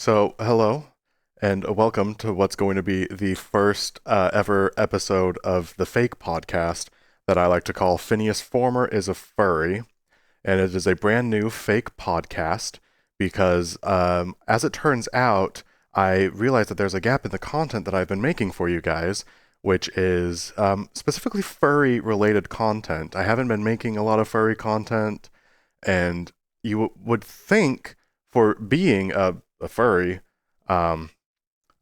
Hello, and welcome to what's going to be the first ever episode of the fake podcast that I like to call Phineas Former is a Furry. And it is a brand new fake podcast because, as it turns out, I realized that there's a gap in the content that I've been making for you guys, which is specifically furry related content. I haven't been making a lot of furry content, and you would think for being a furry. Um,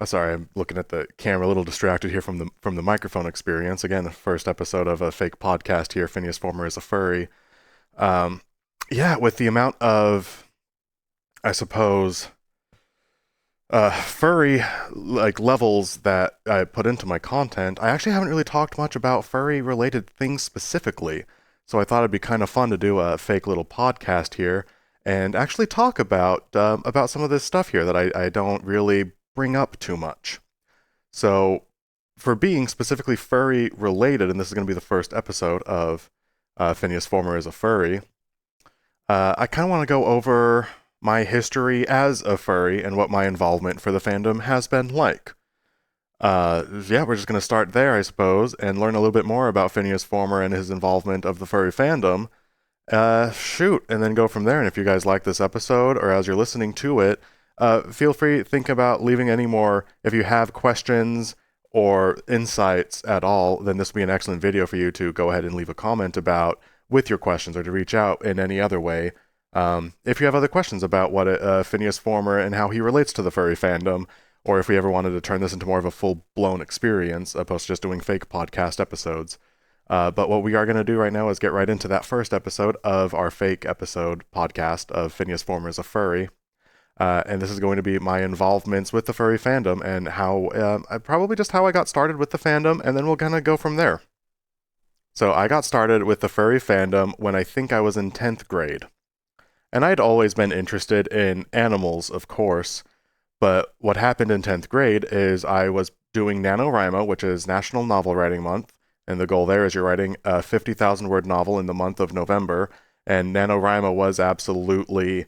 Sorry, I'm looking at the camera, a little distracted here from the microphone experience. Again, the first episode of a fake podcast here. Phineas Former is a furry. Um, yeah, with the amount of, I suppose, furry like levels that I put into my content, I actually haven't really talked much about furry related things specifically. So I thought it'd be kind of fun to do a fake little podcast here and actually talk about some of this stuff here that I don't really bring up too much. So for being specifically furry related, and this is going to be the first episode of Phineas Former is a Furry, I kind of want to go over my history as a furry and what my involvement for the fandom has been like. Yeah, we're just going to start there, I suppose, and learn a little bit more about Phineas Former and his involvement of the furry fandom. Shoot, and then go from there. And if you guys like this episode, or as you're listening to it, feel free to think about leaving any more. If you have questions or insights at all, then this will be an excellent video for you to go ahead and leave a comment about with your questions or to reach out in any other way. If you have other questions about what Phineas Former and how he relates to the furry fandom, or if we ever wanted to turn this into more of a full-blown experience, opposed to just doing fake podcast episodes. But what we are going to do right now is get right into that first episode of our fake episode podcast of Phineas Former is a Furry. And this is going to be my involvements with the furry fandom and how, probably just how I got started with the fandom, and then we'll kind of go from there. So I got started with the furry fandom when I think I was in 10th grade. And I'd always been interested in animals, of course, but what happened in 10th grade is I was doing NaNoWriMo, which is National Novel Writing Month, and the goal there is you're writing a 50,000 word novel in the month of November, and NaNoWriMo was absolutely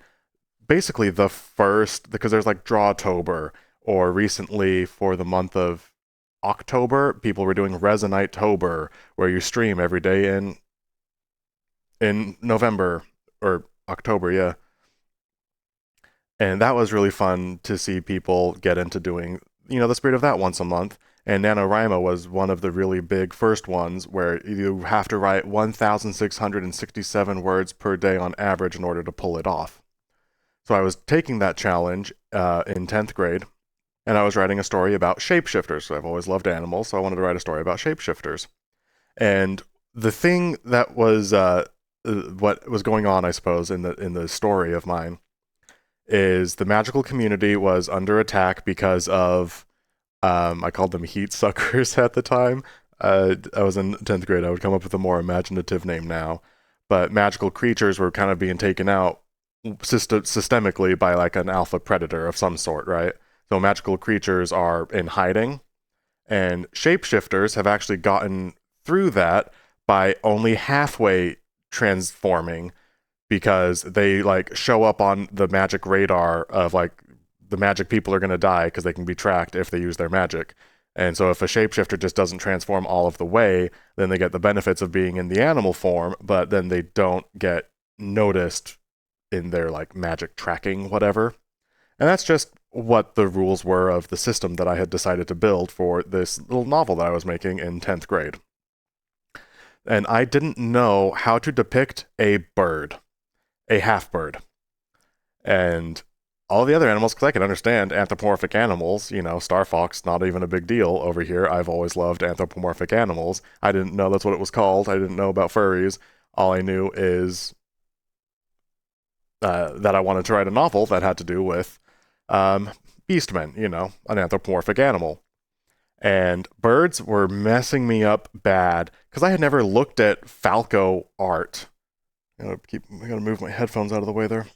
basically the first, because there's like Drawtober, or recently for the month of October, people were doing Resonite-tober, where you stream every day in November, or October, yeah. And that was really fun to see people get into doing, the spirit of that once a month. And NaNoWriMo was one of the really big first ones where you have to write 1,667 words per day on average in order to pull it off. So I was taking that challenge in 10th grade, and I was writing a story about shapeshifters. So I've always loved animals, so I wanted to write a story about shapeshifters. And the thing that was what was going on, I suppose, in the story of mine is the magical community was under attack because of I called them heat suckers at the time. I was in 10th grade. I would come up with a more imaginative name now, but magical creatures were kind of being taken out systemically by like an alpha predator of some sort, right? So magical creatures are in hiding, and shapeshifters have actually gotten through that by only halfway transforming, because they like show up on the magic radar of like the magic people are going to die because they can be tracked if they use their magic. And so if a shapeshifter just doesn't transform all of the way, then they get the benefits of being in the animal form, but then they don't get noticed in their like magic tracking, whatever. And that's just what the rules were of the system that I had decided to build for this little novel that I was making in 10th grade. And I didn't know how to depict a bird, a half bird. And all the other animals, because I can understand anthropomorphic animals, Star Fox, not even a big deal over here. I've always loved anthropomorphic animals. I didn't know that's what it was called. I didn't know about furries. All I knew is that I wanted to write a novel that had to do with beastmen, an anthropomorphic animal. And birds were messing me up bad because I had never looked at Falco art. I gotta move my headphones out of the way there.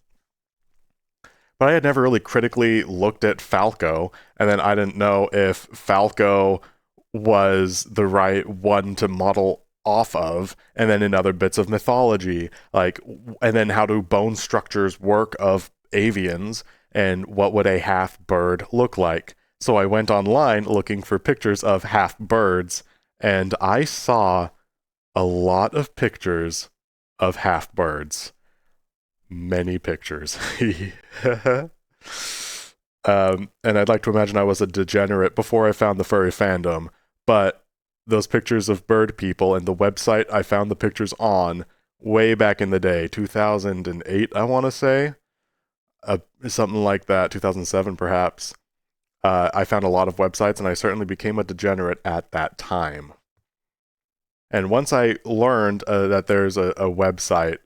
But I had never really critically looked at Falco, and then I didn't know if Falco was the right one to model off of, and then in other bits of mythology, and then how do bone structures work of avians, and what would a half bird look like. So I went online looking for pictures of half birds, and I saw a lot of pictures of half birds. Many pictures. And I'd like to imagine I was a degenerate before I found the furry fandom, but those pictures of bird people and the website I found the pictures on way back in the day, 2008, I want to say, something like that, 2007 perhaps. I found a lot of websites, and I certainly became a degenerate at that time. And once I learned that there's a website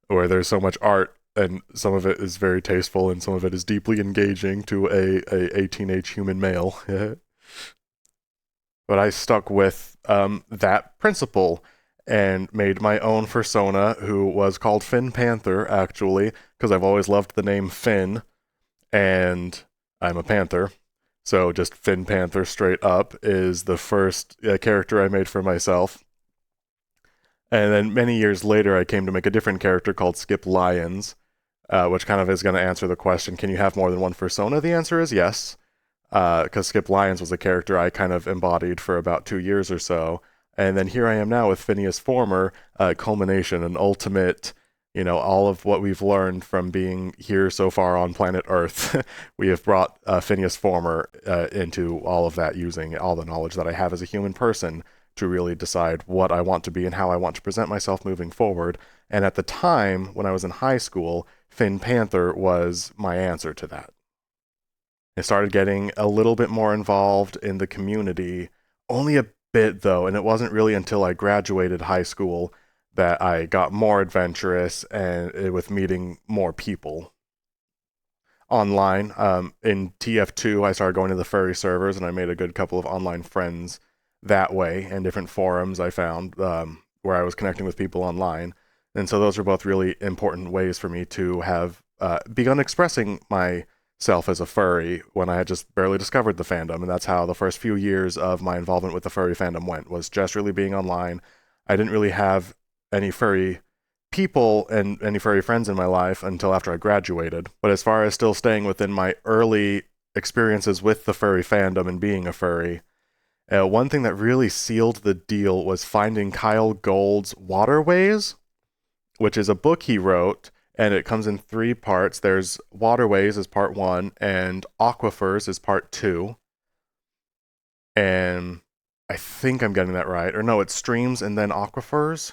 where there's so much art, and some of it is very tasteful and some of it is deeply engaging to a teenage human male. But I stuck with that principle and made my own persona, who was called Finn Panther, actually, because I've always loved the name Finn, and I'm a panther. So just Finn Panther straight up is the first character I made for myself. And then many years later, I came to make a different character called Skip Lyons, which kind of is going to answer the question, can you have more than one persona? The answer is yes, because Skip Lyons was a character I kind of embodied for about 2 years or so. And then here I am now with Phineas Former, culmination, an ultimate, all of what we've learned from being here so far on planet Earth. We have brought Phineas Former into all of that, using all the knowledge that I have as a human person to really decide what I want to be and how I want to present myself moving forward. And at the time, when I was in high school, Finn Panther was my answer to that. I started getting a little bit more involved in the community, only a bit though, and it wasn't really until I graduated high school that I got more adventurous and with meeting more people online. In TF2, I started going to the furry servers, and I made a good couple of online friends that way, and different forums I found where I was connecting with people online. And so those are both really important ways for me to have begun expressing myself as a furry when I had just barely discovered the fandom. And that's how the first few years of my involvement with the furry fandom went, was just really being online. I didn't really have any furry people and any furry friends in my life until after I graduated. But as far as still staying within my early experiences with the furry fandom and being a furry, one thing that really sealed the deal was finding Kyle Gold's Waterways, which is a book he wrote, and it comes in 3 parts. There's Waterways is part 1, and Aquifers is part 2. And I think I'm getting that right. Or no, it's Streams and then Aquifers.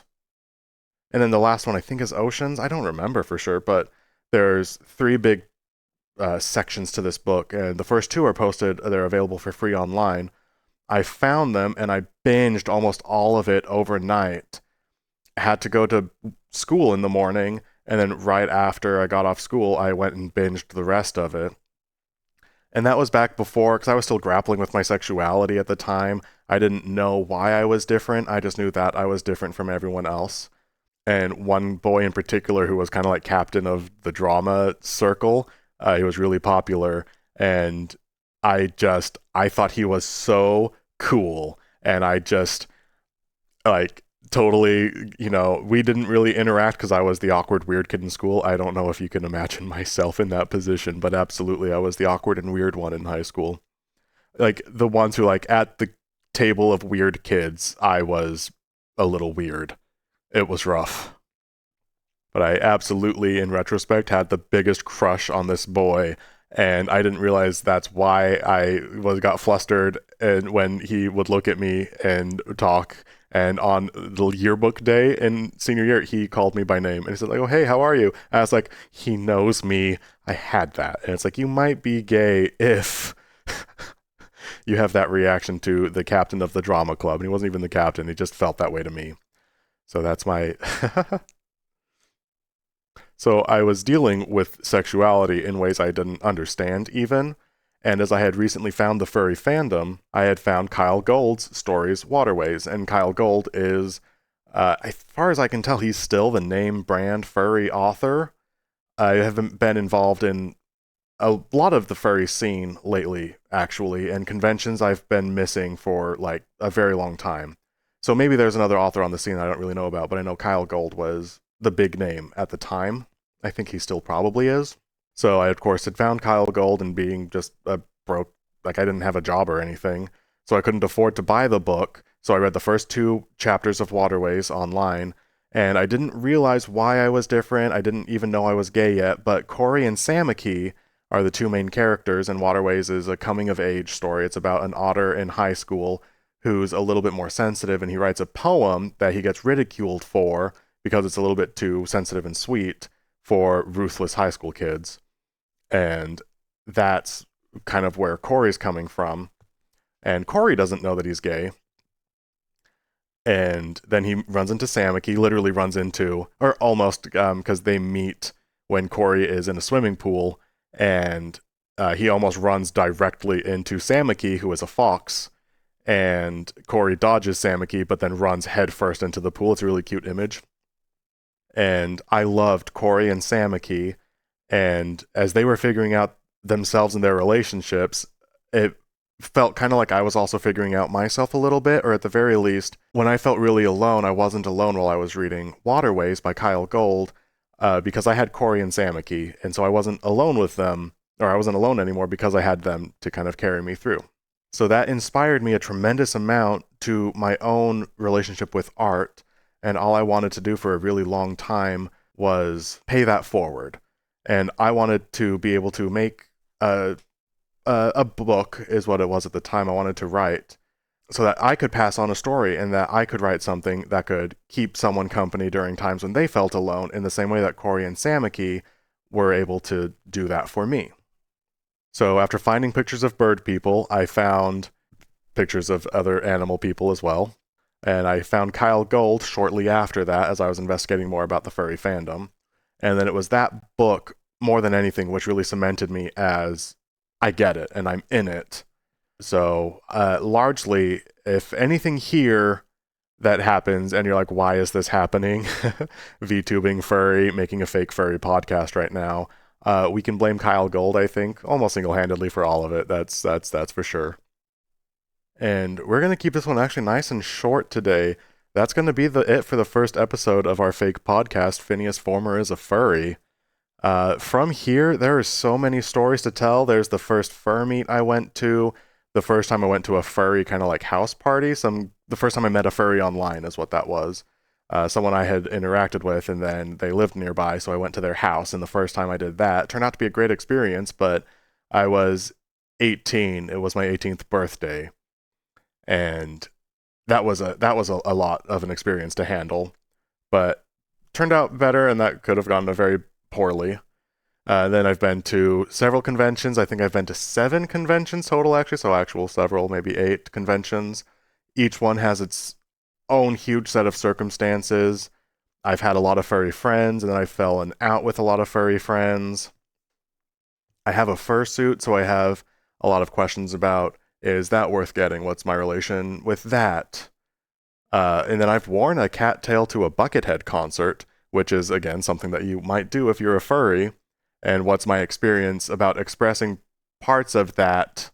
And then the last one I think is Oceans. I don't remember for sure, but there's 3 big sections to this book, and the first 2 are posted. They're available for free online. I found them, and I binged almost all of it overnight. I had to go to school in the morning, and then right after I got off school, I went and binged the rest of it. And that was back before, because I was still grappling with my sexuality at the time. I didn't know why I was different. I just knew that I was different from everyone else. And one boy in particular, who was kind of like captain of the drama circle, he was really popular, and I thought he was so cool, and I just, like, totally, we didn't really interact because I was the awkward weird kid in school. I don't know if you can imagine myself in that position, but absolutely I was the awkward and weird one in high school. Like, the ones who, like, at the table of weird kids, I was a little weird. It was rough. But I absolutely, in retrospect, had the biggest crush on this boy, and I didn't realize that's why I got flustered and when he would look at me and talk. And on the yearbook day in senior year, he called me by name, and he said, like, "Oh, hey, how are you?" And I was like, he knows me. I had that. And it's like, you might be gay if you have that reaction to the captain of the drama club. And he wasn't even the captain. He just felt that way to me. So that's my... So I was dealing with sexuality in ways I didn't understand even. And as I had recently found the furry fandom, I had found Kyle Gold's stories, Waterways. And Kyle Gold is, as far as I can tell, he's still the name brand furry author. I haven't been involved in a lot of the furry scene lately, actually, and conventions I've been missing for like a very long time. So maybe there's another author on the scene I don't really know about, but I know Kyle Gold was the big name at the time. I think he still probably is. So I, of course, had found Kyle Gold, and being just a broke, like I didn't have a job or anything, so I couldn't afford to buy the book. So I read the first two chapters of Waterways online, and I didn't realize why I was different. I didn't even know I was gay yet, but Corey and Samaki are the two main characters, and Waterways is a coming of age story. It's about an otter in high school who's a little bit more sensitive, and he writes a poem that he gets ridiculed for because it's a little bit too sensitive and sweet for ruthless high school kids. And that's kind of where Corey's coming from. And Corey doesn't know that he's gay. And then he runs into Samaki, literally runs into, or almost, because they meet when Corey is in a swimming pool, and he almost runs directly into Samaki, who is a fox, and Corey dodges Samaki, but then runs headfirst into the pool. It's a really cute image. And I loved Corey and Samaki, and as they were figuring out themselves and their relationships, it felt kind of like I was also figuring out myself a little bit, or at the very least, when I felt really alone, I wasn't alone while I was reading Waterways by Kyle Gold, because I had Corey and Samaki, and so I wasn't alone with them, or I wasn't alone anymore because I had them to kind of carry me through. So that inspired me a tremendous amount to my own relationship with art, and all I wanted to do for a really long time was pay that forward. And I wanted to be able to make a book, is what it was at the time I wanted to write, so that I could pass on a story, and that I could write something that could keep someone company during times when they felt alone, in the same way that Corey and Samaki were able to do that for me. So after finding pictures of bird people, I found pictures of other animal people as well. And I found Kyle Gold shortly after that, as I was investigating more about the furry fandom. And then it was that book, more than anything, which really cemented me as, I get it, and I'm in it. So largely, if anything here that happens and you're like, why is this happening? VTubing furry, making a fake furry podcast right now. We can blame Kyle Gold, I think, almost single-handedly for all of it. That's for sure. And we're going to keep this one actually nice and short today. That's going to be it for the first episode of our fake podcast, Finneas Former is a Furry. From here, there are so many stories to tell. There's the first fur meet I went to, the first time I went to a furry kind of like house party. The first time I met a furry online is what that was. Someone I had interacted with, and then they lived nearby, so I went to their house, and the first time I did that, it turned out to be a great experience, but I was 18. It was my 18th birthday, and that was a lot of an experience to handle, but turned out better, and that could have gone very poorly. Then I've been to several conventions. I think I've been to 7 conventions total, actually, so actual several, maybe 8 conventions. Each one has its own huge set of circumstances. I've had a lot of furry friends, and then I've fallen out with a lot of furry friends. I have a fursuit, so I have a lot of questions about, is that worth getting? What's my relation with that? And then I've worn a cattail to a Buckethead concert, which is, again, something that you might do if you're a furry. And what's my experience about expressing parts of that,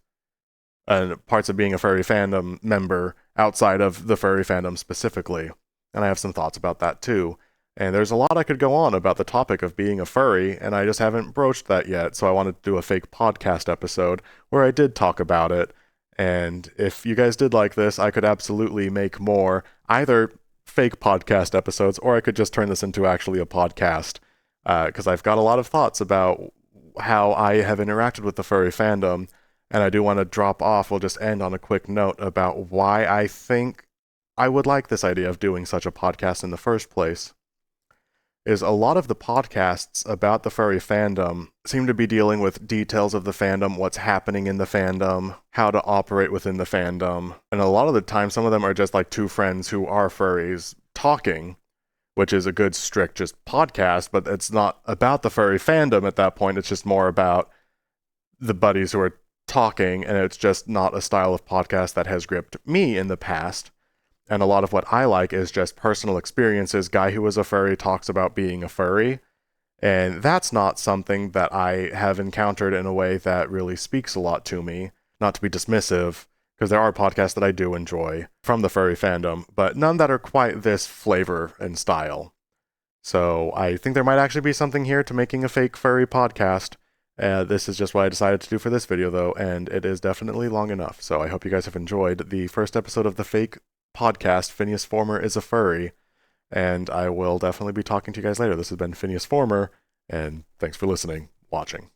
parts of being a furry fandom member outside of the furry fandom specifically. And I have some thoughts about that too. And there's a lot I could go on about the topic of being a furry, and I just haven't broached that yet, so I wanted to do a fake podcast episode where I did talk about it. And if you guys did like this, I could absolutely make more, either fake podcast episodes, or I could just turn this into actually a podcast, because I've got a lot of thoughts about how I have interacted with the furry fandom, and I do want to drop off. We'll just end on a quick note about why I think I would like this idea of doing such a podcast in the first place. Is a lot of the podcasts about the furry fandom seem to be dealing with details of the fandom, what's happening in the fandom, how to operate within the fandom. And a lot of the time, some of them are just like two friends who are furries talking, which is a good, strict, just podcast, but it's not about the furry fandom at that point. It's just more about the buddies who are talking, and it's just not a style of podcast that has gripped me in the past. And a lot of what I like is just personal experiences. Guy who was a furry talks about being a furry. And that's not something that I have encountered in a way that really speaks a lot to me. Not to be dismissive, because there are podcasts that I do enjoy from the furry fandom, but none that are quite this flavor and style. So I think there might actually be something here to making a fake furry podcast. This is just what I decided to do for this video, though, and it is definitely long enough. So I hope you guys have enjoyed the first episode of the fake podcast, Phineas Former is a Furry, and I will definitely be talking to you guys later. This has been Phineas Former, and thanks for listening, watching.